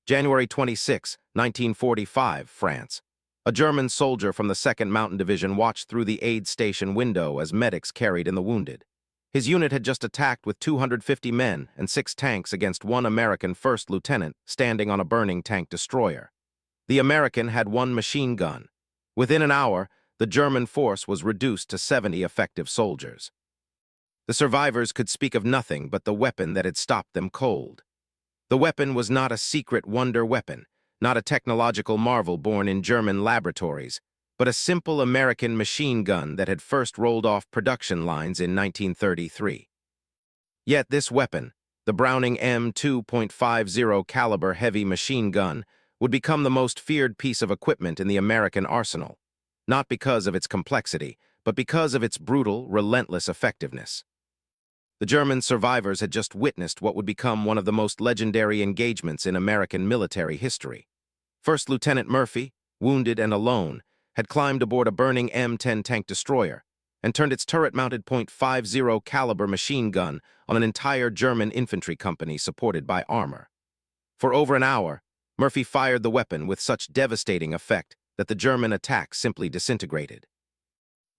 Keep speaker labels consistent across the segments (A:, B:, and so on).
A: January 26, 1945, France. A German soldier from the 2nd Mountain Division watched through the aid station window as medics carried in the wounded. His unit had just attacked with 250 men and 6 tanks against one American first lieutenant standing on a burning tank destroyer. The American had 1 machine gun. Within an hour, the German force was reduced to 70 effective soldiers. The survivors could speak of nothing but the weapon that had stopped them cold. The weapon was not a secret wonder weapon, not a technological marvel born in German laboratories, but a simple American machine gun that had first rolled off production lines in 1933. Yet this weapon, the Browning M2.50 caliber heavy machine gun, would become the most feared piece of equipment in the American arsenal, not because of its complexity, but because of its brutal, relentless effectiveness. The German survivors had just witnessed what would become one of the most legendary engagements in American military history. First Lieutenant Murphy, wounded and alone, had climbed aboard a burning M10 tank destroyer and turned its turret-mounted .50 caliber machine gun on an entire German infantry company supported by armor. For over an hour, Murphy fired the weapon with such devastating effect that the German attack simply disintegrated.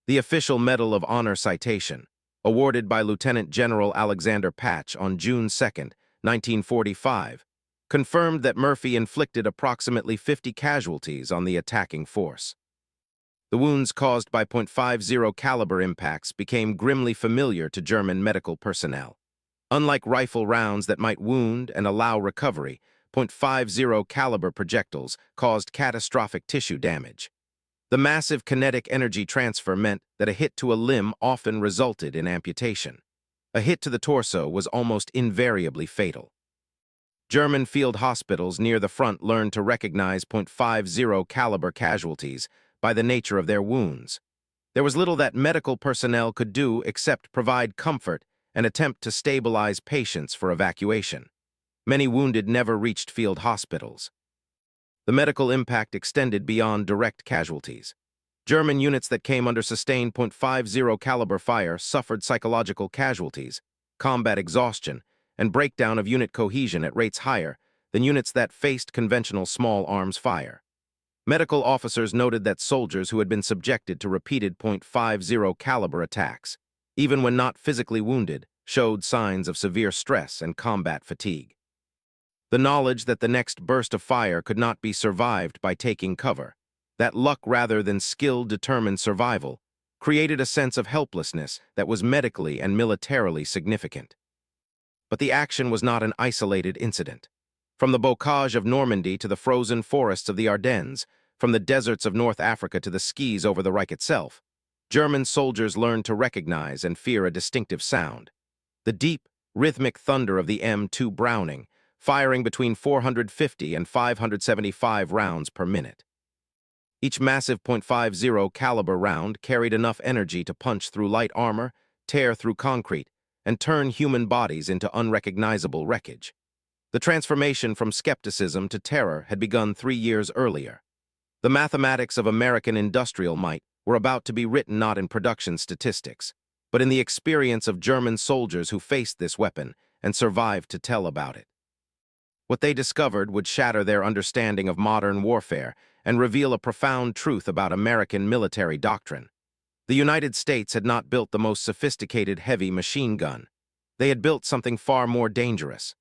A: The official Medal of Honor citation, awarded by Lieutenant General Alexander Patch on June 2, 1945, confirmed that Murphy inflicted approximately 50 casualties on the attacking force. The wounds caused by .50 caliber impacts became grimly familiar to German medical personnel. Unlike rifle rounds that might wound and allow recovery, .50 caliber projectiles caused catastrophic tissue damage. The massive kinetic energy transfer meant that a hit to a limb often resulted in amputation. A hit to the torso was almost invariably fatal. German field hospitals near the front learned to recognize .50 caliber casualties by the nature of their wounds. There was little that medical personnel could do except provide comfort and attempt to stabilize patients for evacuation. Many wounded never reached field hospitals. The medical impact extended beyond direct casualties. German units that came under sustained .50 caliber fire suffered psychological casualties, combat exhaustion, and breakdown of unit cohesion at rates higher than units that faced conventional small arms fire. Medical officers noted that soldiers who had been subjected to repeated .50 caliber attacks, even when not physically wounded, showed signs of severe stress and combat fatigue. The knowledge that the next burst of fire could not be survived by taking cover, that luck rather than skill determined survival, created a sense of helplessness that was medically and militarily significant. But the action was not an isolated incident. From the bocage of Normandy to the frozen forests of the Ardennes, from the deserts of North Africa to the skis over the Reich itself, German soldiers learned to recognize and fear a distinctive sound. The deep, rhythmic thunder of the M2 Browning, firing between 450 and 575 rounds per minute. Each massive .50 caliber round carried enough energy to punch through light armor, tear through concrete, and turn human bodies into unrecognizable wreckage. The transformation from skepticism to terror had begun 3 years earlier. The mathematics of American industrial might were about to be written not in production statistics, but in the experience of German soldiers who faced this weapon and survived to tell about it. What they discovered would shatter their understanding of modern warfare and reveal a profound truth about American military doctrine. The United States had not built the most sophisticated heavy machine gun. They had built something far more dangerous.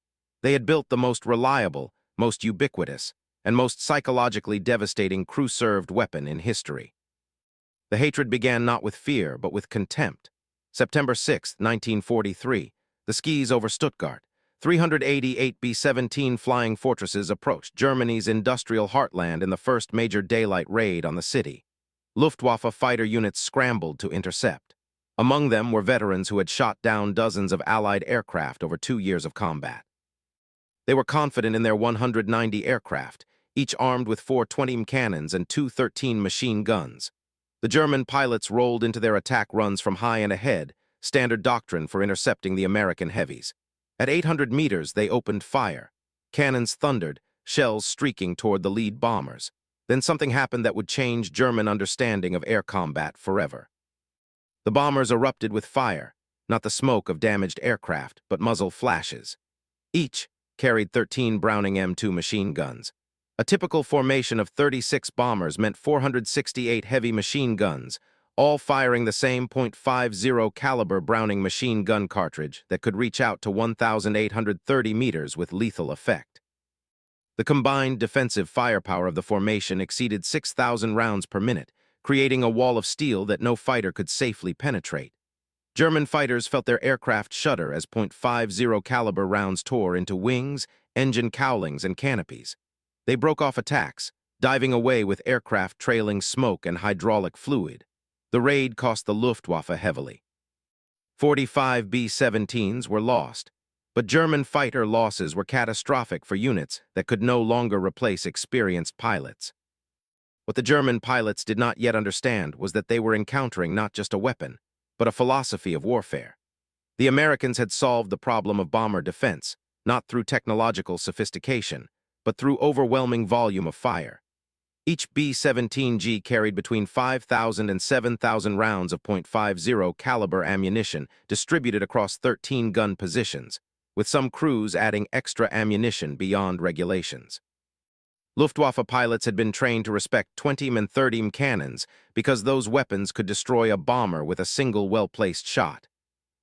A: They had built the most reliable, most ubiquitous, and most psychologically devastating crew-served weapon in history. The hatred began not with fear, but with contempt. September 6, 1943, the skis over Stuttgart. 388 B-17 flying fortresses approached Germany's industrial heartland in the first major daylight raid on the city. Luftwaffe fighter units scrambled to intercept. Among them were veterans who had shot down dozens of Allied aircraft over 2 years of combat. They were confident in their 190 aircraft, each armed with 4 20 cannons and 2 13 machine guns. The German pilots rolled into their attack runs from high and ahead, standard doctrine for intercepting the American heavies. At 800 meters, they opened fire. Cannons thundered, shells streaking toward the lead bombers. Then something happened that would change German understanding of air combat forever. The bombers erupted with fire, not the smoke of damaged aircraft, but muzzle flashes. Each, carried 13 Browning M2 machine guns. A typical formation of 36 bombers meant 468 heavy machine guns, all firing the same .50 caliber Browning machine gun cartridge that could reach out to 1,830 meters with lethal effect. The combined defensive firepower of the formation exceeded 6,000 rounds per minute, creating a wall of steel that no fighter could safely penetrate. German fighters felt their aircraft shudder as .50 caliber rounds tore into wings, engine cowlings, and canopies. They broke off attacks, diving away with aircraft trailing smoke and hydraulic fluid. The raid cost the Luftwaffe heavily. 45 B-17s were lost, but German fighter losses were catastrophic for units that could no longer replace experienced pilots. What the German pilots did not yet understand was that they were encountering not just a weapon, but a philosophy of warfare. The Americans had solved the problem of bomber defense, not through technological sophistication, but through overwhelming volume of fire. Each B-17G carried between 5,000 and 7,000 rounds of .50 caliber ammunition distributed across 13 gun positions, with some crews adding extra ammunition beyond regulations. Luftwaffe pilots had been trained to respect 20 and 30 cannons because those weapons could destroy a bomber with a single well-placed shot.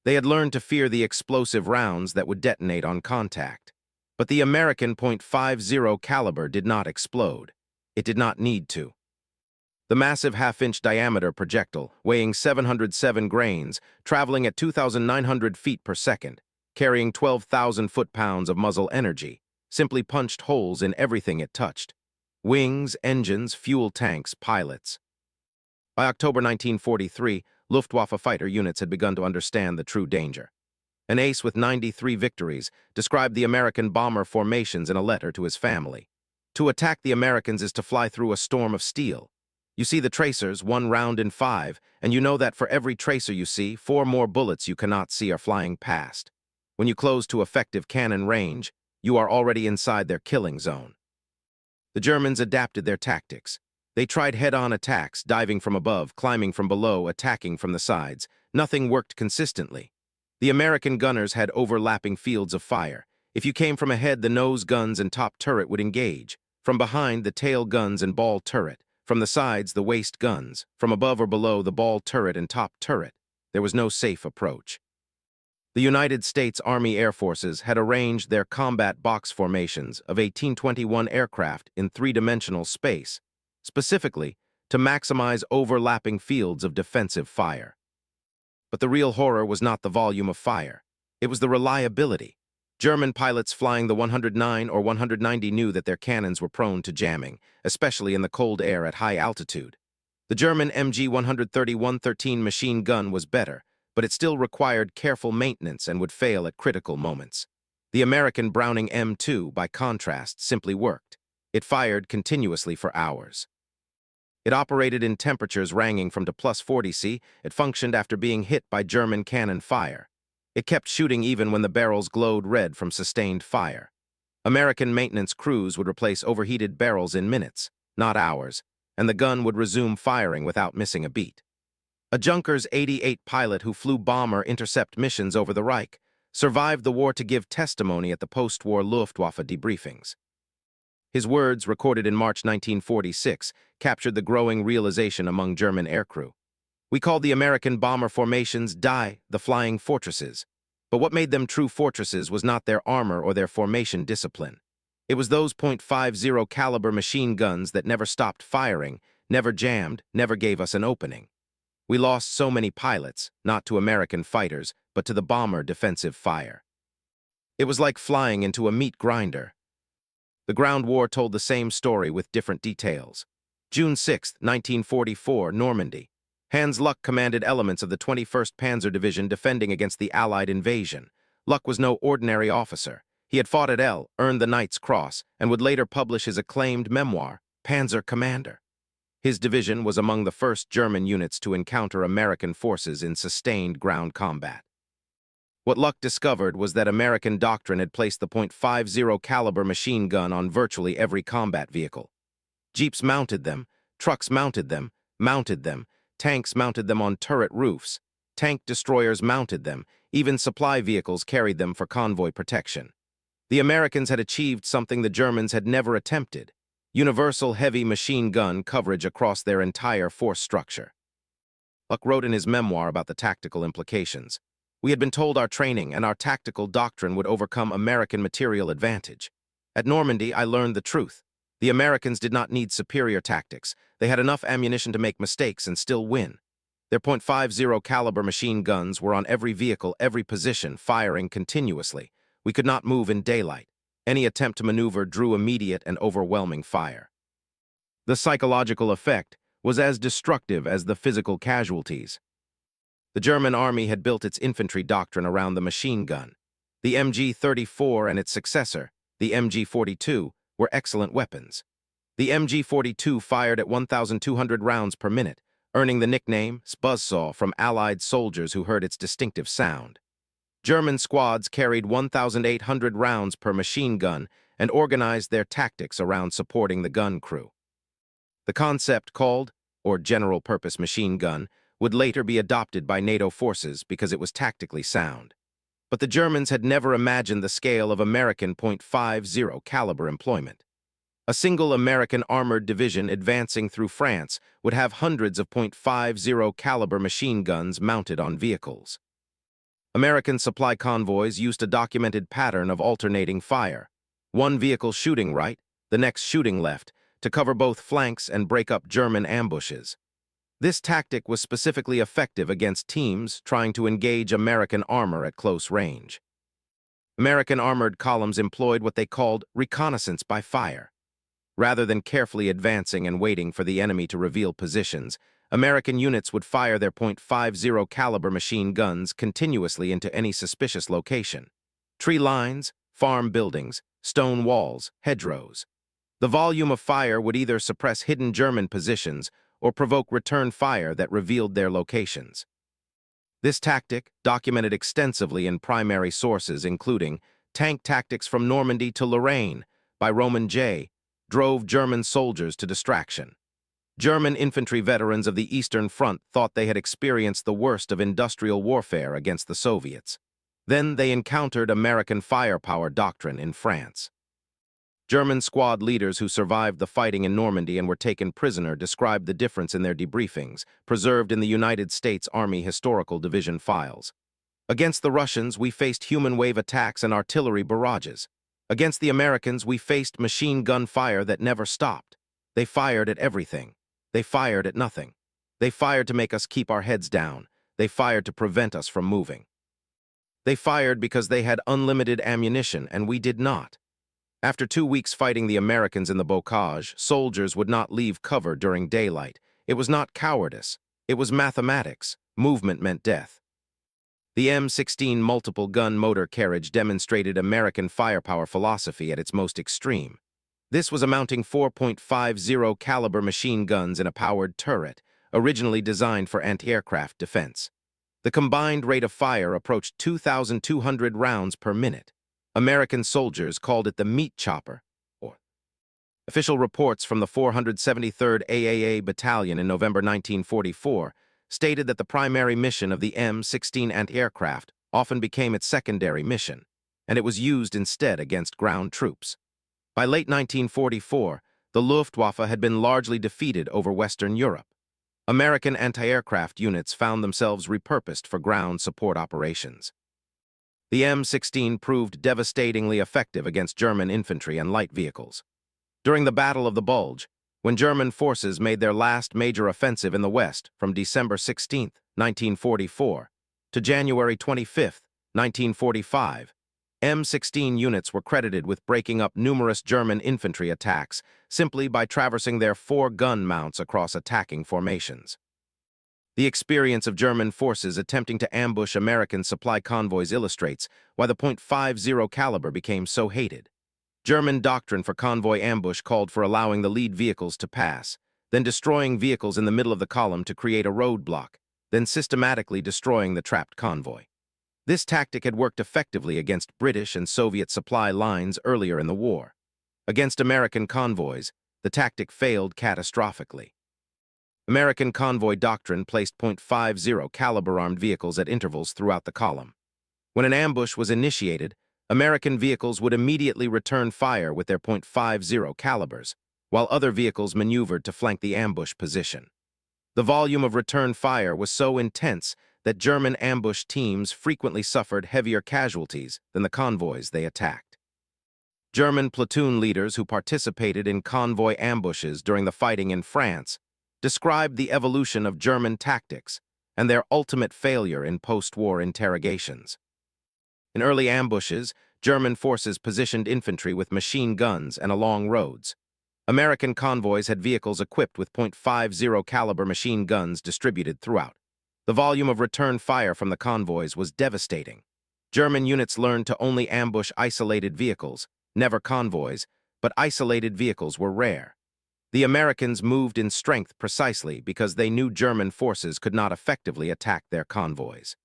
A: They had learned to fear the explosive rounds that would detonate on contact. But the American .50 caliber did not explode. It did not need to. The massive half-inch diameter projectile, weighing 707 grains, traveling at 2,900 feet per second, carrying 12,000 foot-pounds of muzzle energy, simply punched holes in everything it touched. Wings, engines, fuel tanks, pilots. By October 1943, Luftwaffe fighter units had begun to understand the true danger. An ace with 93 victories described the American bomber formations in a letter to his family. To attack the Americans is to fly through a storm of steel. You see the tracers, 1 round in 5, and you know that for every tracer you see, 4 more bullets you cannot see are flying past. When you close to effective cannon range, you are already inside their killing zone. The Germans adapted their tactics. They tried head-on attacks, diving from above, climbing from below, attacking from the sides. Nothing worked consistently. The American gunners had overlapping fields of fire. If you came from ahead, the nose guns and top turret would engage. From behind, the tail guns and ball turret. From the sides, the waist guns. From above or below, the ball turret and top turret. There was no safe approach. The United States Army Air Forces had arranged their combat box formations of 1821 aircraft in 3-dimensional space, specifically to maximize overlapping fields of defensive fire. But the real horror was not the volume of fire. It was the reliability. German pilots flying the 109 or 190 knew that their cannons were prone to jamming, especially in the cold air at high altitude. The German MG-130-113 machine gun was better, but it still required careful maintenance and would fail at critical moments. The American Browning M2, by contrast, simply worked. It fired continuously for hours. It operated in temperatures ranging from to +40°C. It functioned after being hit by German cannon fire. It kept shooting even when the barrels glowed red from sustained fire. American maintenance crews would replace overheated barrels in minutes, not hours, and the gun would resume firing without missing a beat. A Junkers 88 pilot who flew bomber intercept missions over the Reich survived the war to give testimony at the post-war Luftwaffe debriefings. His words, recorded in March 1946, captured the growing realization among German aircrew. We called the American bomber formations die, the flying fortresses. But what made them true fortresses was not their armor or their formation discipline. It was those .50 caliber machine guns that never stopped firing, never jammed, never gave us an opening. We lost so many pilots, not to American fighters, but to the bomber defensive fire. It was like flying into a meat grinder. The ground war told the same story with different details. June 6, 1944, Normandy. Hans Luck commanded elements of the 21st Panzer Division defending against the Allied invasion. Luck was no ordinary officer. He had fought at L, earned the Knight's Cross, and would later publish his acclaimed memoir, Panzer Commander. His division was among the first German units to encounter American forces in sustained ground combat. What Luck discovered was that American doctrine had placed the .50 caliber machine gun on virtually every combat vehicle. Jeeps mounted them, trucks mounted them, tanks mounted them on turret roofs, tank destroyers mounted them, even supply vehicles carried them for convoy protection. The Americans had achieved something the Germans had never attempted: universal heavy machine gun coverage across their entire force structure. Luck wrote in his memoir about the tactical implications. We had been told our training and our tactical doctrine would overcome American material advantage. At Normandy, I learned the truth. The Americans did not need superior tactics. They had enough ammunition to make mistakes and still win. Their .50 caliber machine guns were on every vehicle, every position, firing continuously. We could not move in daylight. Any attempt to maneuver drew immediate and overwhelming fire. The psychological effect was as destructive as the physical casualties. The German army had built its infantry doctrine around the machine gun. The MG-34 and its successor, the MG-42, were excellent weapons. The MG-42 fired at 1,200 rounds per minute, earning the nickname buzzsaw from Allied soldiers who heard its distinctive sound. German squads carried 1,800 rounds per machine gun and organized their tactics around supporting the gun crew. The concept called, or general-purpose machine gun, would later be adopted by NATO forces because it was tactically sound. But the Germans had never imagined the scale of American .50 caliber employment. A single American armored division advancing through France would have hundreds of .50 caliber machine guns mounted on vehicles. American supply convoys used a documented pattern of alternating fire, one vehicle shooting right, the next shooting left, to cover both flanks and break up German ambushes. This tactic was specifically effective against teams trying to engage American armor at close range. American armored columns employed what they called reconnaissance by fire. Rather than carefully advancing and waiting for the enemy to reveal positions, American units would fire their .50 caliber machine guns continuously into any suspicious location: tree lines, farm buildings, stone walls, hedgerows. The volume of fire would either suppress hidden German positions or provoke return fire that revealed their locations. This tactic, documented extensively in primary sources including Tank Tactics from Normandy to Lorraine by Roman J., drove German soldiers to distraction. German infantry veterans of the Eastern Front thought they had experienced the worst of industrial warfare against the Soviets. Then they encountered American firepower doctrine in France. German squad leaders who survived the fighting in Normandy and were taken prisoner described the difference in their debriefings, preserved in the United States Army Historical Division files. Against the Russians, we faced human wave attacks and artillery barrages. Against the Americans, we faced machine gun fire that never stopped. They fired at everything. They fired at nothing. They fired to make us keep our heads down. They fired to prevent us from moving. They fired because they had unlimited ammunition, and we did not. After 2 weeks fighting the Americans in the bocage, soldiers would not leave cover during daylight. It was not cowardice. It was mathematics. Movement meant death. The M16 multiple-gun motor carriage demonstrated American firepower philosophy at its most extreme. This was a mounting 4.50 caliber machine guns in a powered turret, originally designed for anti-aircraft defense. The combined rate of fire approached 2,200 rounds per minute. American soldiers called it the meat chopper. Official reports from the 473rd AAA Battalion in November 1944 stated that the primary mission of the M16 anti-aircraft often became its secondary mission, and it was used instead against ground troops. By late 1944, the Luftwaffe had been largely defeated over Western Europe. American anti-aircraft units found themselves repurposed for ground support operations. The M16 proved devastatingly effective against German infantry and light vehicles. During the Battle of the Bulge, when German forces made their last major offensive in the West from December 16, 1944, to January 25, 1945, M16 units were credited with breaking up numerous German infantry attacks simply by traversing their 4-gun mounts across attacking formations. The experience of German forces attempting to ambush American supply convoys illustrates why the .50 caliber became so hated. German doctrine for convoy ambush called for allowing the lead vehicles to pass, then destroying vehicles in the middle of the column to create a roadblock, then systematically destroying the trapped convoy. This tactic had worked effectively against British and Soviet supply lines earlier in the war. Against American convoys, the tactic failed catastrophically. American convoy doctrine placed .50 caliber armed vehicles at intervals throughout the column. When an ambush was initiated, American vehicles would immediately return fire with their .50 calibers, while other vehicles maneuvered to flank the ambush position. The volume of return fire was so intense that German ambush teams frequently suffered heavier casualties than the convoys they attacked. German platoon leaders who participated in convoy ambushes during the fighting in France described the evolution of German tactics and their ultimate failure in post-war interrogations. In early ambushes, German forces positioned infantry with machine guns and along roads. American convoys had vehicles equipped with .50 caliber machine guns distributed throughout. The volume of return fire from the convoys was devastating. German units learned to only ambush isolated vehicles, never convoys, but isolated vehicles were rare. The Americans moved in strength precisely because they knew German forces could not effectively attack their convoys.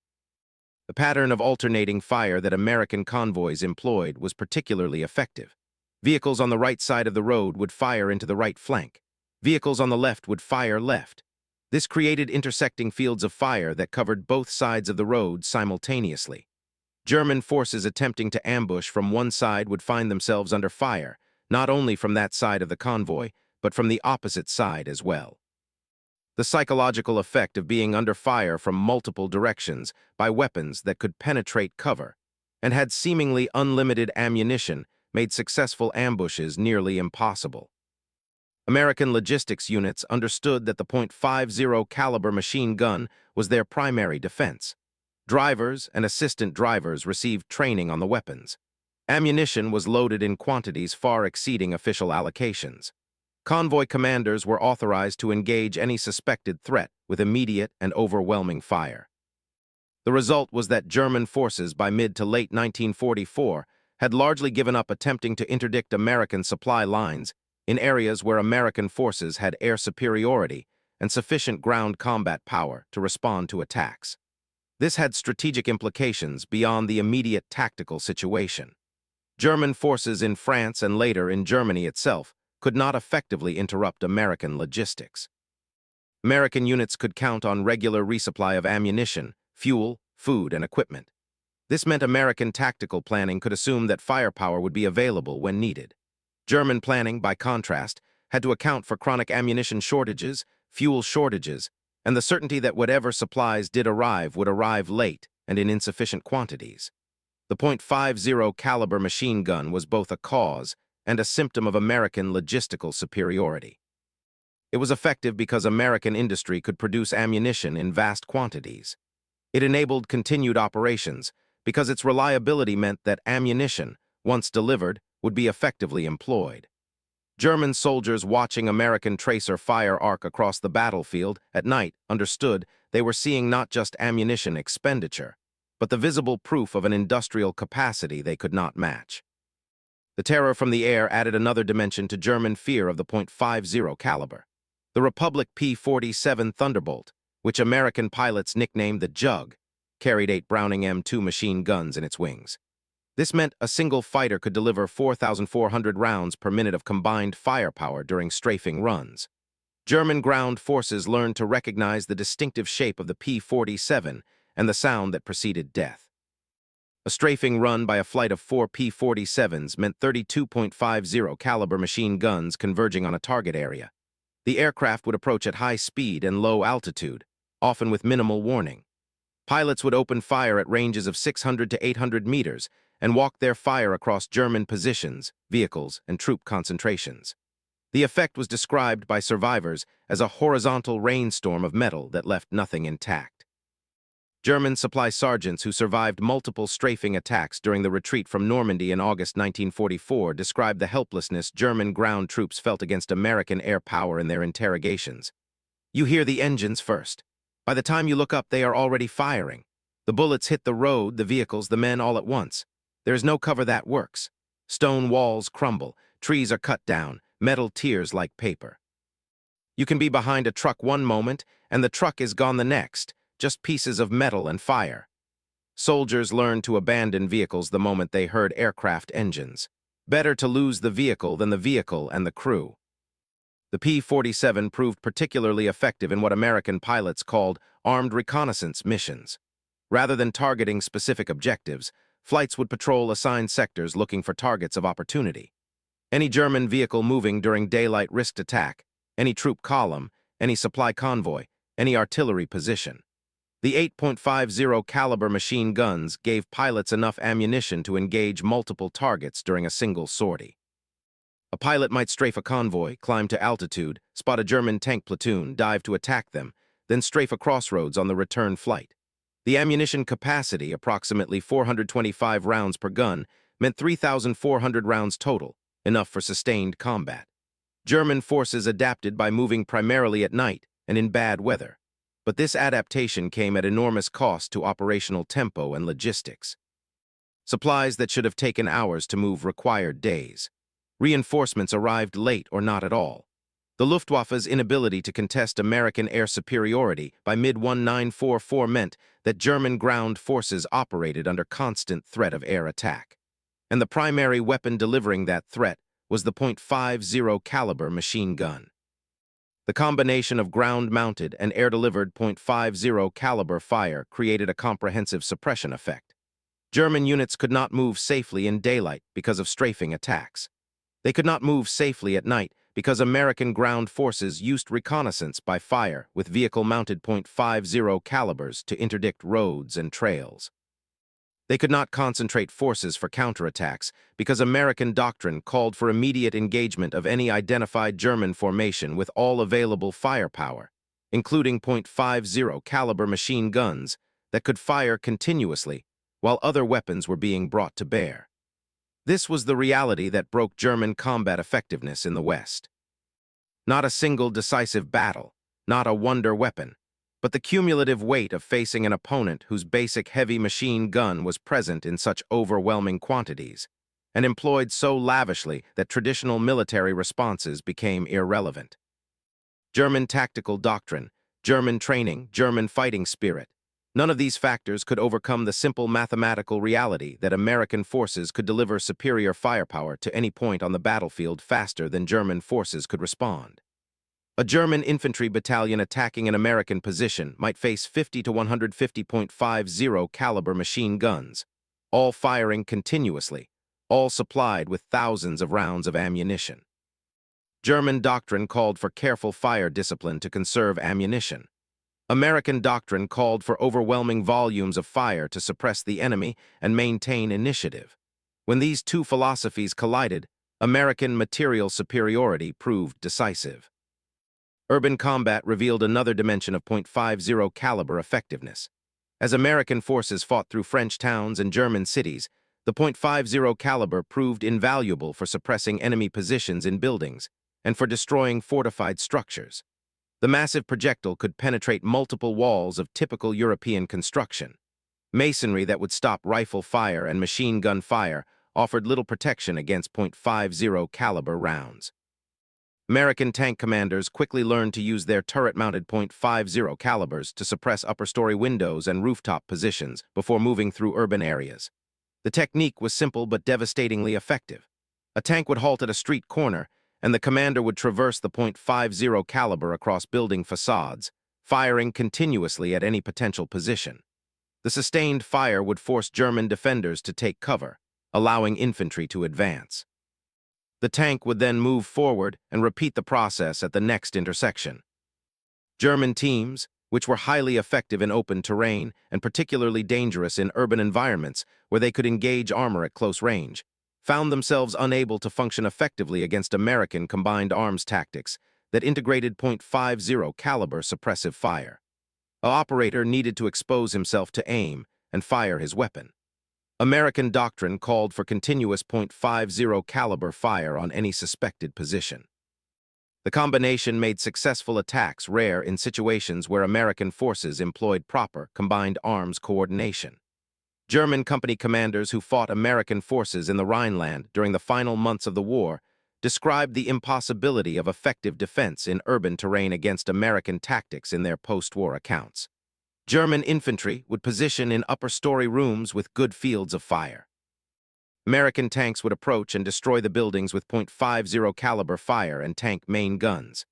A: The pattern of alternating fire that American convoys employed was particularly effective. Vehicles on the right side of the road would fire into the right flank. Vehicles on the left would fire left. This created intersecting fields of fire that covered both sides of the road simultaneously. German forces attempting to ambush from one side would find themselves under fire, not only from that side of the convoy, but from the opposite side as well. The psychological effect of being under fire from multiple directions by weapons that could penetrate cover and had seemingly unlimited ammunition made successful ambushes nearly impossible. American logistics units understood that the .50 caliber machine gun was their primary defense. Drivers and assistant drivers received training on the weapons. Ammunition was loaded in quantities far exceeding official allocations. Convoy commanders were authorized to engage any suspected threat with immediate and overwhelming fire. The result was that German forces by mid to late 1944 had largely given up attempting to interdict American supply lines in areas where American forces had air superiority and sufficient ground combat power to respond to attacks. This had strategic implications beyond the immediate tactical situation. German forces in France and later in Germany itself could not effectively interrupt American logistics. American units could count on regular resupply of ammunition, fuel, food, and equipment. This meant American tactical planning could assume that firepower would be available when needed. German planning, by contrast, had to account for chronic ammunition shortages, fuel shortages, and the certainty that whatever supplies did arrive would arrive late and in insufficient quantities. The .50 caliber machine gun was both a cause and a symptom of American logistical superiority. It was effective because American industry could produce ammunition in vast quantities. It enabled continued operations because its reliability meant that ammunition, once delivered, would be effectively employed. German soldiers watching American tracer fire arc across the battlefield at night understood they were seeing not just ammunition expenditure, but the visible proof of an industrial capacity they could not match. The terror from the air added another dimension to German fear of the .50 caliber. The Republic P-47 Thunderbolt, which American pilots nicknamed the Jug, carried 8 Browning M2 machine guns in its wings. This meant a single fighter could deliver 4,400 rounds per minute of combined firepower during strafing runs. German ground forces learned to recognize the distinctive shape of the P-47 and the sound that preceded death. A strafing run by a flight of 4 P-47s meant 32.50 caliber machine guns converging on a target area. The aircraft would approach at high speed and low altitude, often with minimal warning. Pilots would open fire at ranges of 600 to 800 meters and walk their fire across German positions, vehicles, and troop concentrations. The effect was described by survivors as a horizontal rainstorm of metal that left nothing intact. German supply sergeants who survived multiple strafing attacks during the retreat from Normandy in August 1944 described the helplessness German ground troops felt against American air power in their interrogations. You hear the engines first. By the time you look up, they are already firing. The bullets hit the road, the vehicles, the men all at once. There is no cover that works. Stone walls crumble, trees are cut down, metal tears like paper. You can be behind a truck one moment, and the truck is gone the next. Just pieces of metal and fire. Soldiers learned to abandon vehicles the moment they heard aircraft engines. Better to lose the vehicle than the vehicle and the crew. The P-47 proved particularly effective in what American pilots called armed reconnaissance missions. Rather than targeting specific objectives, Flights would patrol assigned sectors looking for targets of opportunity. Any German vehicle moving during daylight risked attack, any troop column, any supply convoy, any artillery position. The 8.50 caliber machine guns gave pilots enough ammunition to engage multiple targets during a single sortie. A pilot might strafe a convoy, climb to altitude, spot a German tank platoon, dive to attack them, then strafe a crossroads on the return flight. The ammunition capacity, approximately 425 rounds per gun, meant 3,400 rounds total, enough for sustained combat. German forces adapted by moving primarily at night and in bad weather. But this adaptation came at enormous cost to operational tempo and logistics. Supplies that should have taken hours to move required days. Reinforcements arrived late or not at all. The Luftwaffe's inability to contest American air superiority by mid-1944 meant that German ground forces operated under constant threat of air attack. And the primary weapon delivering that threat was the .50 caliber machine gun. The combination of ground-mounted and air-delivered .50 caliber fire created a comprehensive suppression effect. German units could not move safely in daylight because of strafing attacks. They could not move safely at night because American ground forces used reconnaissance by fire with vehicle-mounted .50 calibers to interdict roads and trails. They could not concentrate forces for counterattacks because American doctrine called for immediate engagement of any identified German formation with all available firepower, including .50 caliber machine guns that could fire continuously while other weapons were being brought to bear. This was the reality that broke German combat effectiveness in the West. Not a single decisive battle, not a wonder weapon, but the cumulative weight of facing an opponent whose basic heavy machine gun was present in such overwhelming quantities, and employed so lavishly that traditional military responses became irrelevant. German tactical doctrine, German training, German fighting spirit, none of these factors could overcome the simple mathematical reality that American forces could deliver superior firepower to any point on the battlefield faster than German forces could respond. A German infantry battalion attacking an American position might face 50 to 150.50 caliber machine guns, all firing continuously, all supplied with thousands of rounds of ammunition. German doctrine called for careful fire discipline to conserve ammunition. American doctrine called for overwhelming volumes of fire to suppress the enemy and maintain initiative. When these two philosophies collided, American material superiority proved decisive. Urban combat revealed another dimension of .50 caliber effectiveness. As American forces fought through French towns and German cities, the .50 caliber proved invaluable for suppressing enemy positions in buildings and for destroying fortified structures. The massive projectile could penetrate multiple walls of typical European construction. Masonry that would stop rifle fire and machine gun fire offered little protection against .50 caliber rounds. American tank commanders quickly learned to use their turret-mounted .50 calibers to suppress upper-story windows and rooftop positions before moving through urban areas. The technique was simple but devastatingly effective. A tank would halt at a street corner, and the commander would traverse the .50 caliber across building facades, firing continuously at any potential position. The sustained fire would force German defenders to take cover, allowing infantry to advance. The tank would then move forward and repeat the process at the next intersection. German teams, which were highly effective in open terrain and particularly dangerous in urban environments where they could engage armor at close range, found themselves unable to function effectively against American combined arms tactics that integrated .50 caliber suppressive fire. An operator needed to expose himself to aim and fire his weapon. American doctrine called for continuous .50 caliber fire on any suspected position. The combination made successful attacks rare in situations where American forces employed proper combined arms coordination. German company commanders who fought American forces in the Rhineland during the final months of the war described the impossibility of effective defense in urban terrain against American tactics in their post-war accounts. German infantry would position in upper-story rooms with good fields of fire. American tanks would approach and destroy the buildings with .50 caliber fire and tank main guns.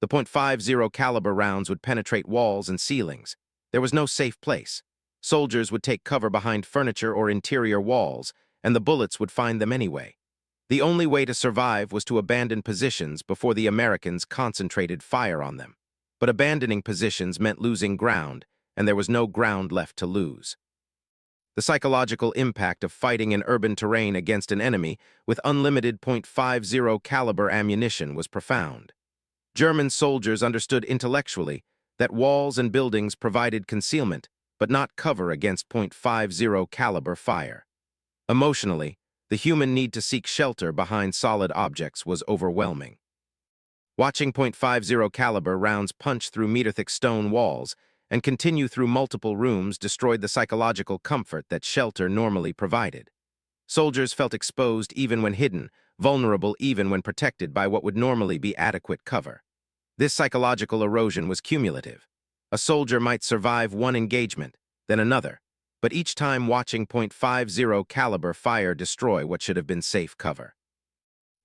A: The .50 caliber rounds would penetrate walls and ceilings. There was no safe place. Soldiers would take cover behind furniture or interior walls, and the bullets would find them anyway. The only way to survive was to abandon positions before the Americans concentrated fire on them. But abandoning positions meant losing ground, and there was no ground left to lose. The psychological impact of fighting in urban terrain against an enemy with unlimited .50 caliber ammunition was profound. German soldiers understood intellectually that walls and buildings provided concealment, but not cover against .50 caliber fire. Emotionally, the human need to seek shelter behind solid objects was overwhelming. Watching .50 caliber rounds punch through meter-thick stone walls and continue through multiple rooms destroyed the psychological comfort that shelter normally provided. Soldiers felt exposed even when hidden, vulnerable even when protected by what would normally be adequate cover. This psychological erosion was cumulative. A soldier might survive one engagement, then another, but each time watching .50 caliber fire destroy what should have been safe cover.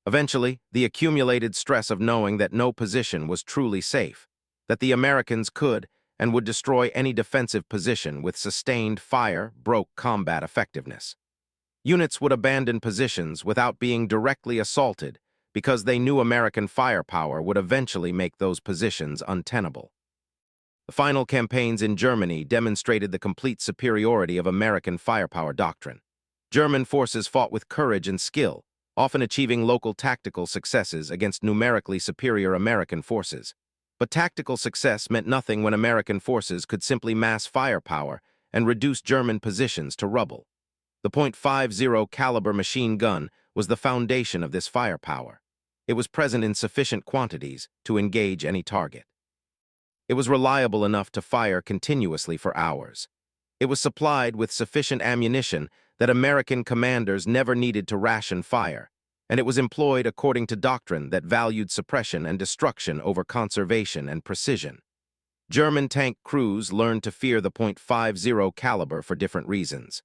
A: Eventually, the accumulated stress of knowing that no position was truly safe, that the Americans could and would destroy any defensive position with sustained fire, broke combat effectiveness. Units would abandon positions without being directly assaulted because they knew American firepower would eventually make those positions untenable. The final campaigns in Germany demonstrated the complete superiority of American firepower doctrine. German forces fought with courage and skill, often achieving local tactical successes against numerically superior American forces. But tactical success meant nothing when American forces could simply mass firepower and reduce German positions to rubble. The .50 caliber machine gun was the foundation of this firepower. It was present in sufficient quantities to engage any target. It was reliable enough to fire continuously for hours. It was supplied with sufficient ammunition that American commanders never needed to ration fire, and it was employed according to doctrine that valued suppression and destruction over conservation and precision. German tank crews learned to fear the .50 caliber for different reasons.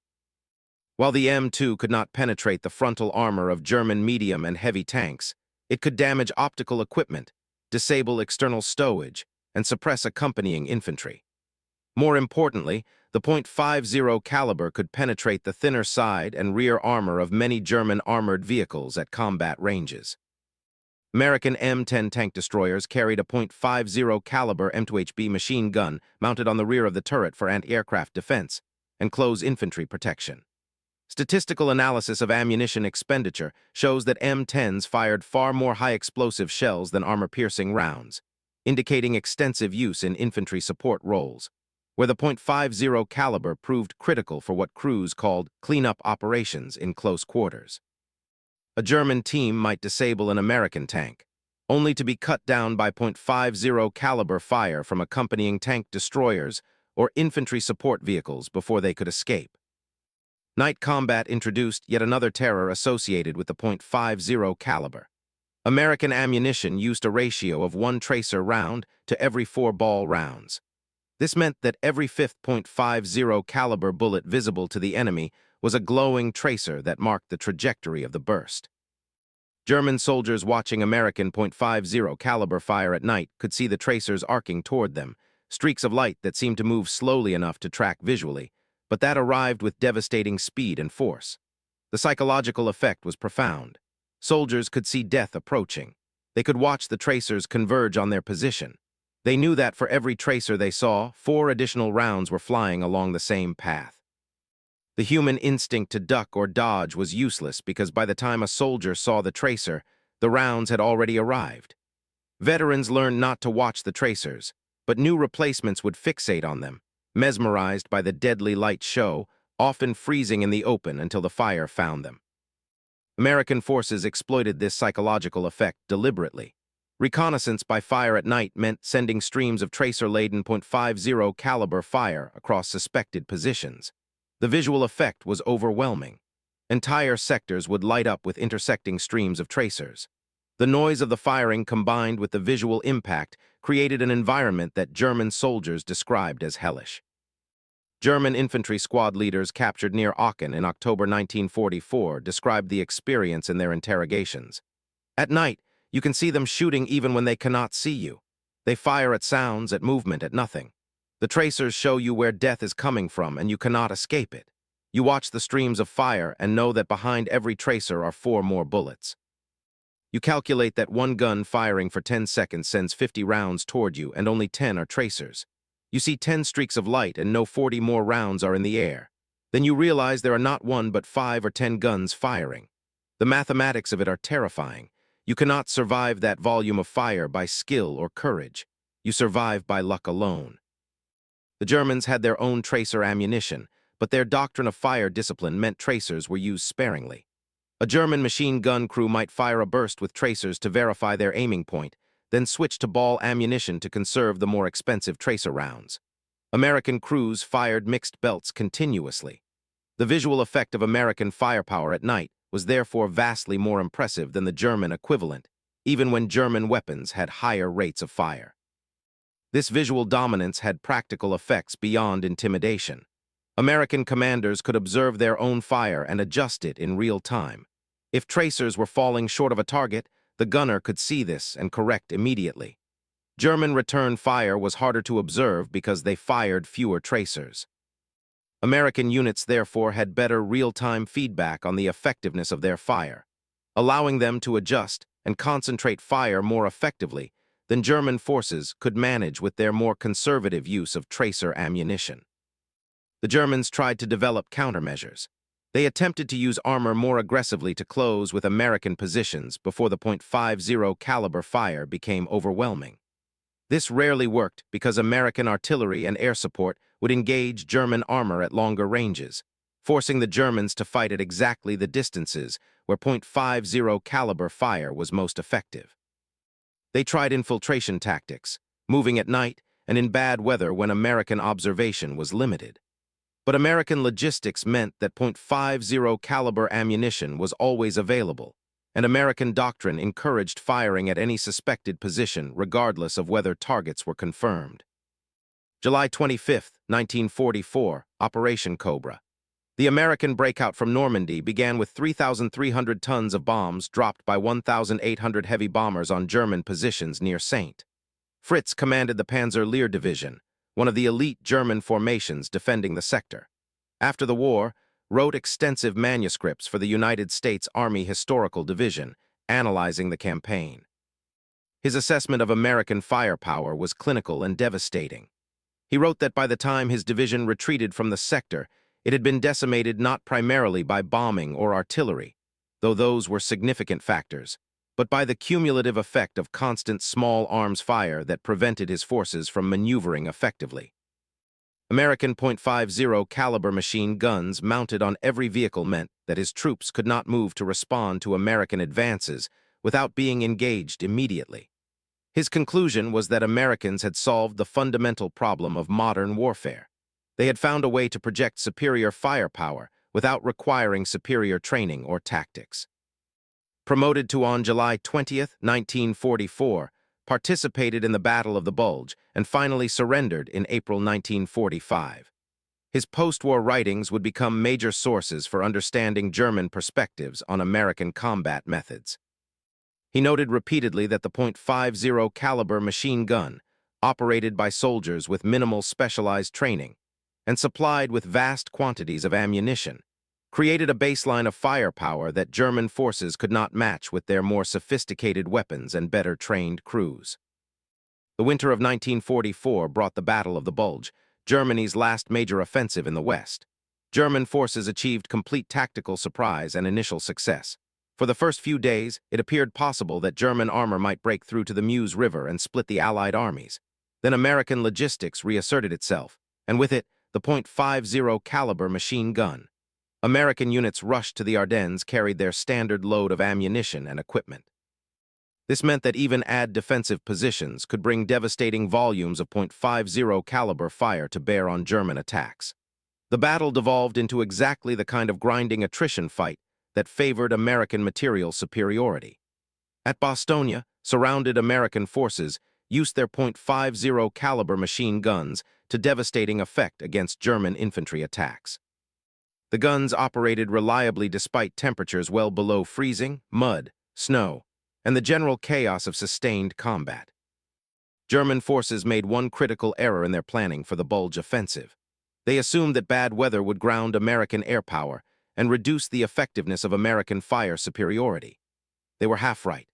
A: While the M2 could not penetrate the frontal armor of German medium and heavy tanks, it could damage optical equipment, disable external stowage, and suppress accompanying infantry. More importantly, the .50 caliber could penetrate the thinner side and rear armor of many German armored vehicles at combat ranges. American M10 tank destroyers carried a .50 caliber M2HB machine gun mounted on the rear of the turret for anti-aircraft defense and close infantry protection. Statistical analysis of ammunition expenditure shows that M10s fired far more high-explosive shells than armor-piercing rounds, indicating extensive use in infantry support roles, where the .50 caliber proved critical for what crews called cleanup operations in close quarters. A German team might disable an American tank, only to be cut down by .50 caliber fire from accompanying tank destroyers or infantry support vehicles before they could escape. Night combat introduced yet another terror associated with the .50 caliber. American ammunition used a ratio of 1 tracer round to every 4 ball rounds. This meant that every fifth .50 caliber bullet visible to the enemy was a glowing tracer that marked the trajectory of the burst. German soldiers watching American .50 caliber fire at night could see the tracers arcing toward them, streaks of light that seemed to move slowly enough to track visually, but that arrived with devastating speed and force. The psychological effect was profound. Soldiers could see death approaching. They could watch the tracers converge on their position. They knew that for every tracer they saw, 4 additional rounds were flying along the same path. The human instinct to duck or dodge was useless because by the time a soldier saw the tracer, the rounds had already arrived. Veterans learned not to watch the tracers, but new replacements would fixate on them, mesmerized by the deadly light show, often freezing in the open until the fire found them. American forces exploited this psychological effect deliberately. Reconnaissance by fire at night meant sending streams of tracer-laden .50 caliber fire across suspected positions. The visual effect was overwhelming. Entire sectors would light up with intersecting streams of tracers. The noise of the firing combined with the visual impact created an environment that German soldiers described as hellish. German infantry squad leaders captured near Aachen in October 1944 described the experience in their interrogations. At night, you can see them shooting even when they cannot see you. They fire at sounds, at movement, at nothing. The tracers show you where death is coming from, and you cannot escape it. You watch the streams of fire and know that behind every tracer are 4 more bullets. You calculate that one gun firing for 10 seconds sends 50 rounds toward you, and only 10 are tracers. You see 10 streaks of light and know 40 more rounds are in the air. Then you realize there are not 1 but 5 or 10 guns firing. The mathematics of it are terrifying. You cannot survive that volume of fire by skill or courage. You survive by luck alone. The Germans had their own tracer ammunition, but their doctrine of fire discipline meant tracers were used sparingly. A German machine gun crew might fire a burst with tracers to verify their aiming point, then switch to ball ammunition to conserve the more expensive tracer rounds. American crews fired mixed belts continuously. The visual effect of American firepower at night was therefore vastly more impressive than the German equivalent, even when German weapons had higher rates of fire. This visual dominance had practical effects beyond intimidation. American commanders could observe their own fire and adjust it in real time. If tracers were falling short of a target, the gunner could see this and correct immediately. German return fire was harder to observe because they fired fewer tracers. American units therefore had better real-time feedback on the effectiveness of their fire, allowing them to adjust and concentrate fire more effectively than German forces could manage with their more conservative use of tracer ammunition. The Germans tried to develop countermeasures. They attempted to use armor more aggressively to close with American positions before the .50 caliber fire became overwhelming. This rarely worked because American artillery and air support would engage German armor at longer ranges, forcing the Germans to fight at exactly the distances where .50 caliber fire was most effective. They tried infiltration tactics, moving at night and in bad weather when American observation was limited. But American logistics meant that .50 caliber ammunition was always available, and American doctrine encouraged firing at any suspected position regardless of whether targets were confirmed. July 25, 1944, Operation Cobra. The American breakout from Normandy began with 3,300 tons of bombs dropped by 1,800 heavy bombers on German positions near St. Fritz commanded the Panzer Lehr Division, one of the elite German formations defending the sector. After the war, wrote extensive manuscripts for the United States Army Historical Division, analyzing the campaign. His assessment of American firepower was clinical and devastating. He wrote that by the time his division retreated from the sector, it had been decimated not primarily by bombing or artillery, though those were significant factors, but by the cumulative effect of constant small arms fire that prevented his forces from maneuvering effectively. American .50 caliber machine guns mounted on every vehicle meant that his troops could not move to respond to American advances without being engaged immediately. His conclusion was that Americans had solved the fundamental problem of modern warfare. They had found a way to project superior firepower without requiring superior training or tactics. Promoted to on July 20, 1944, participated in the Battle of the Bulge, and finally surrendered in April 1945. His post-war writings would become major sources for understanding German perspectives on American combat methods. He noted repeatedly that the .50 caliber machine gun, operated by soldiers with minimal specialized training, and supplied with vast quantities of ammunition, created a baseline of firepower that German forces could not match with their more sophisticated weapons and better trained crews. The winter of 1944 brought the Battle of the Bulge, Germany's last major offensive in the West. German forces achieved complete tactical surprise and initial success. For the first few days, it appeared possible that German armor might break through to the Meuse River and split the Allied armies. Then American logistics reasserted itself, and with it, the .50 caliber machine gun. American units rushed to the Ardennes carried their standard load of ammunition and equipment. This meant that even defensive positions could bring devastating volumes of .50 caliber fire to bear on German attacks. The battle devolved into exactly the kind of grinding attrition fight that favored American material superiority. At Bastogne, surrounded American forces used their .50 caliber machine guns to devastating effect against German infantry attacks. The guns operated reliably despite temperatures well below freezing, mud, snow, and the general chaos of sustained combat. German forces made one critical error in their planning for the Bulge offensive. They assumed that bad weather would ground American air power and reduce the effectiveness of American fire superiority. They were half right.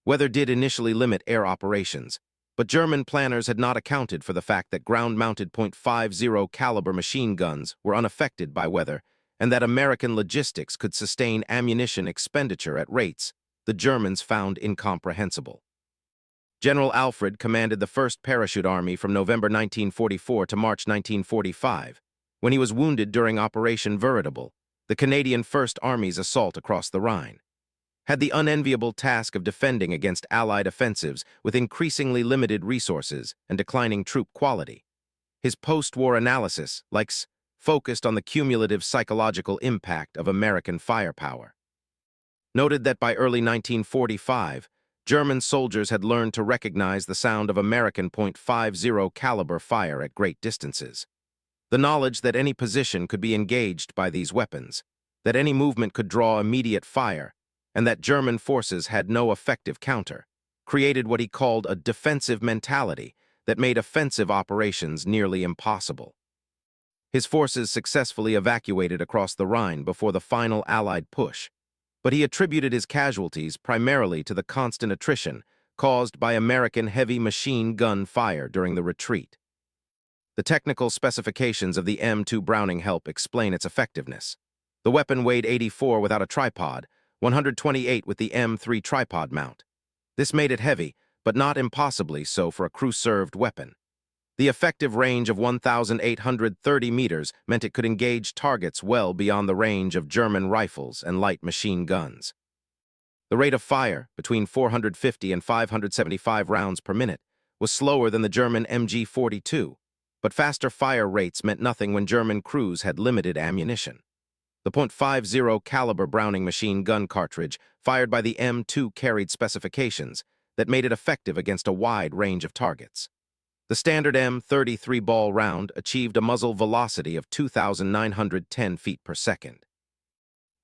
A: Weather did initially limit air operations, but German planners had not accounted for the fact that ground-mounted .50 caliber machine guns were unaffected by weather and that American logistics could sustain ammunition expenditure at rates the Germans found incomprehensible. General Alfred commanded the 1st Parachute Army from November 1944 to March 1945, when he was wounded during Operation Veritable, the Canadian First Army's assault across the Rhine. Had the unenviable task of defending against Allied offensives with increasingly limited resources and declining troop quality. His post-war analysis, focused on the cumulative psychological impact of American firepower. Noted that by early 1945, German soldiers had learned to recognize the sound of American .50 caliber fire at great distances. The knowledge that any position could be engaged by these weapons, that any movement could draw immediate fire, and that German forces had no effective counter, created what he called a defensive mentality that made offensive operations nearly impossible. His forces successfully evacuated across the Rhine before the final Allied push, but he attributed his casualties primarily to the constant attrition caused by American heavy machine gun fire during the retreat. The technical specifications of the M2 Browning help explain its effectiveness. The weapon weighed 84 without a tripod, 128 with the M3 tripod mount. This made it heavy, but not impossibly so for a crew-served weapon. The effective range of 1,830 meters meant it could engage targets well beyond the range of German rifles and light machine guns. The rate of fire, between 450 and 575 rounds per minute, was slower than the German MG-42, but faster fire rates meant nothing when German crews had limited ammunition. The .50 caliber Browning machine gun cartridge fired by the M2 carried specifications that made it effective against a wide range of targets. The standard M33 ball round achieved a muzzle velocity of 2,910 feet per second.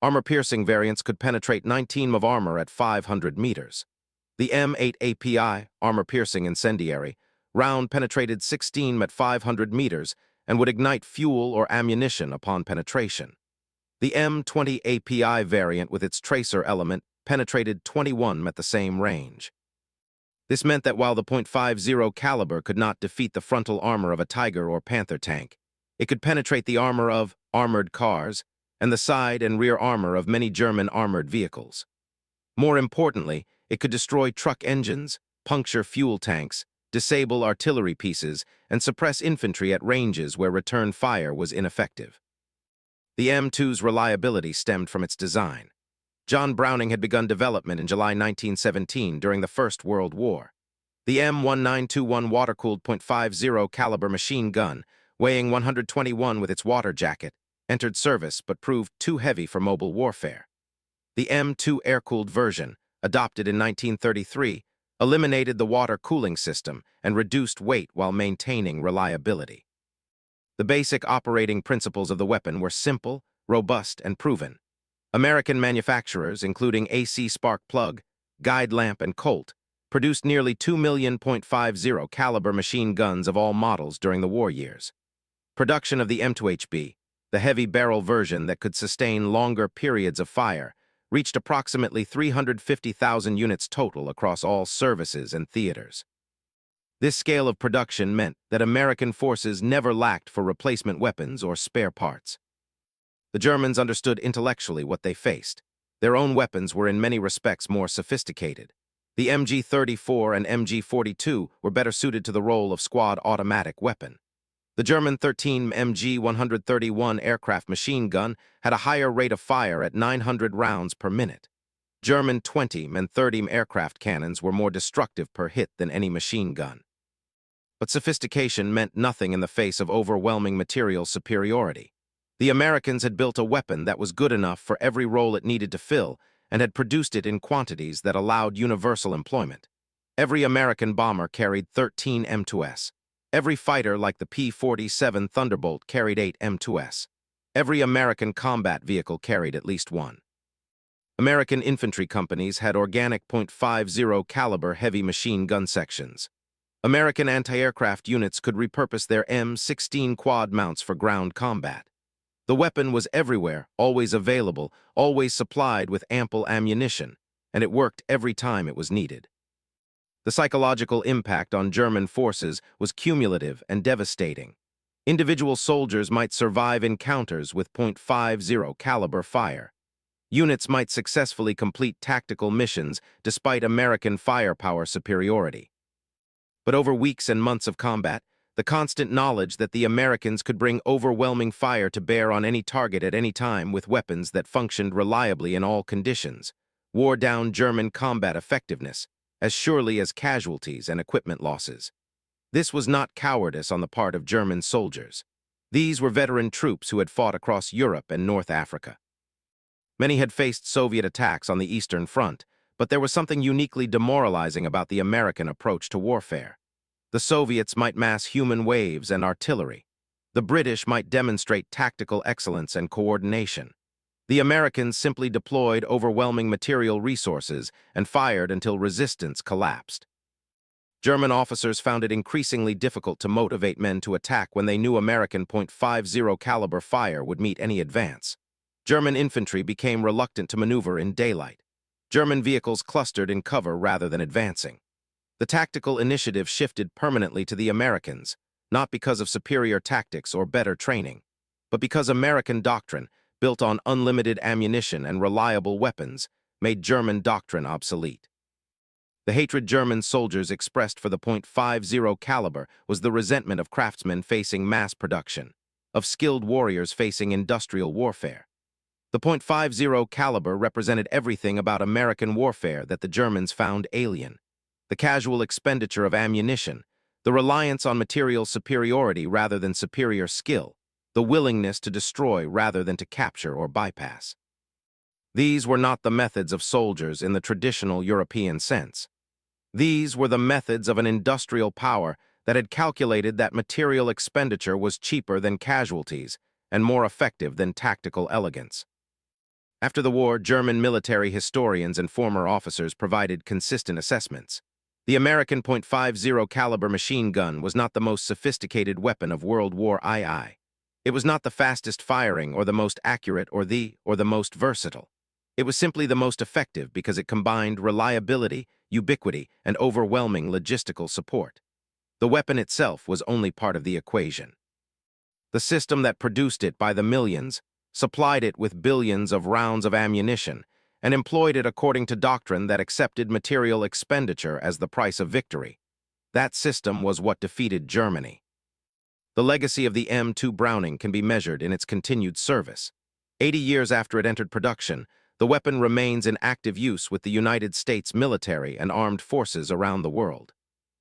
A: Armor-piercing variants could penetrate 19 of armor at 500 meters. The M8 API, armor-piercing incendiary, round penetrated 16 at 500 meters and would ignite fuel or ammunition upon penetration. The M20 API variant with its tracer element penetrated 21 at the same range. This meant that while the .50 caliber could not defeat the frontal armor of a Tiger or Panther tank, it could penetrate the armor of armored cars and the side and rear armor of many German armored vehicles. More importantly, it could destroy truck engines, puncture fuel tanks, disable artillery pieces, and suppress infantry at ranges where return fire was ineffective. The M2's reliability stemmed from its design. John Browning had begun development in July 1917 during the First World War. The M1921 water-cooled .50 caliber machine gun, weighing 121 with its water jacket, entered service but proved too heavy for mobile warfare. The M2 air-cooled version, adopted in 1933, eliminated the water cooling system and reduced weight while maintaining reliability. The basic operating principles of the weapon were simple, robust, and proven. American manufacturers, including AC Spark Plug, Guide Lamp, and Colt, produced nearly 2 million .50 caliber machine guns of all models during the war years. Production of the M2HB, the heavy barrel version that could sustain longer periods of fire, reached approximately 350,000 units total across all services and theaters. This scale of production meant that American forces never lacked for replacement weapons or spare parts. The Germans understood intellectually what they faced. Their own weapons were in many respects more sophisticated. The MG-34 and MG-42 were better suited to the role of squad automatic weapon. The German 13 MG-131 aircraft machine gun had a higher rate of fire at 900 rounds per minute. German 20 and 30 aircraft cannons were more destructive per hit than any machine gun. But sophistication meant nothing in the face of overwhelming material superiority. The Americans had built a weapon that was good enough for every role it needed to fill and had produced it in quantities that allowed universal employment. Every American bomber carried 13 M2S. Every fighter like the P-47 Thunderbolt carried 8 M2S. Every American combat vehicle carried at least one. American infantry companies had organic .50 caliber heavy machine gun sections. American anti-aircraft units could repurpose their M16 quad mounts for ground combat. The weapon was everywhere, always available, always supplied with ample ammunition, and it worked every time it was needed. The psychological impact on German forces was cumulative and devastating. Individual soldiers might survive encounters with .50 caliber fire. Units might successfully complete tactical missions despite American firepower superiority. But over weeks and months of combat, the constant knowledge that the Americans could bring overwhelming fire to bear on any target at any time with weapons that functioned reliably in all conditions wore down German combat effectiveness as surely as casualties and equipment losses. This was not cowardice on the part of German soldiers. These were veteran troops who had fought across Europe and North Africa. Many had faced Soviet attacks on the Eastern Front, but there was something uniquely demoralizing about the American approach to warfare. The Soviets might mass human waves and artillery. The British might demonstrate tactical excellence and coordination. The Americans simply deployed overwhelming material resources and fired until resistance collapsed. German officers found it increasingly difficult to motivate men to attack when they knew American .50 caliber fire would meet any advance. German infantry became reluctant to maneuver in daylight. German vehicles clustered in cover rather than advancing. The tactical initiative shifted permanently to the Americans, not because of superior tactics or better training, but because American doctrine, built on unlimited ammunition and reliable weapons, made German doctrine obsolete. The hatred German soldiers expressed for the .50 caliber was the resentment of craftsmen facing mass production, of skilled warriors facing industrial warfare. The .50 caliber represented everything about American warfare that the Germans found alien. The casual expenditure of ammunition, the reliance on material superiority rather than superior skill, the willingness to destroy rather than to capture or bypass. These were not the methods of soldiers in the traditional European sense. These were the methods of an industrial power that had calculated that material expenditure was cheaper than casualties and more effective than tactical elegance. After the war, German military historians and former officers provided consistent assessments. The American .50 caliber machine gun was not the most sophisticated weapon of World War II. It was not the fastest firing or the most accurate or the most versatile. It was simply the most effective because it combined reliability, ubiquity, and overwhelming logistical support. The weapon itself was only part of the equation. The system that produced it by the millions, supplied it with billions of rounds of ammunition, and employed it according to doctrine that accepted material expenditure as the price of victory. That system was what defeated Germany. The legacy of the M2 Browning can be measured in its continued service. 80 years after it entered production, the weapon remains in active use with the United States military and armed forces around the world.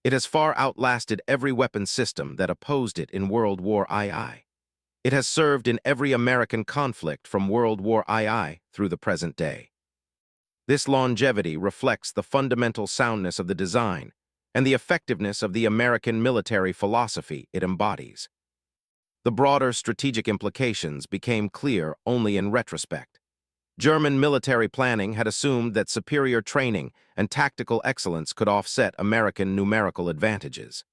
A: It has far outlasted every weapon system that opposed it in World War II. It has served in every American conflict from World War II through the present day. This longevity reflects the fundamental soundness of the design and the effectiveness of the American military philosophy it embodies. The broader strategic implications became clear only in retrospect. German military planning had assumed that superior training and tactical excellence could offset American numerical advantages.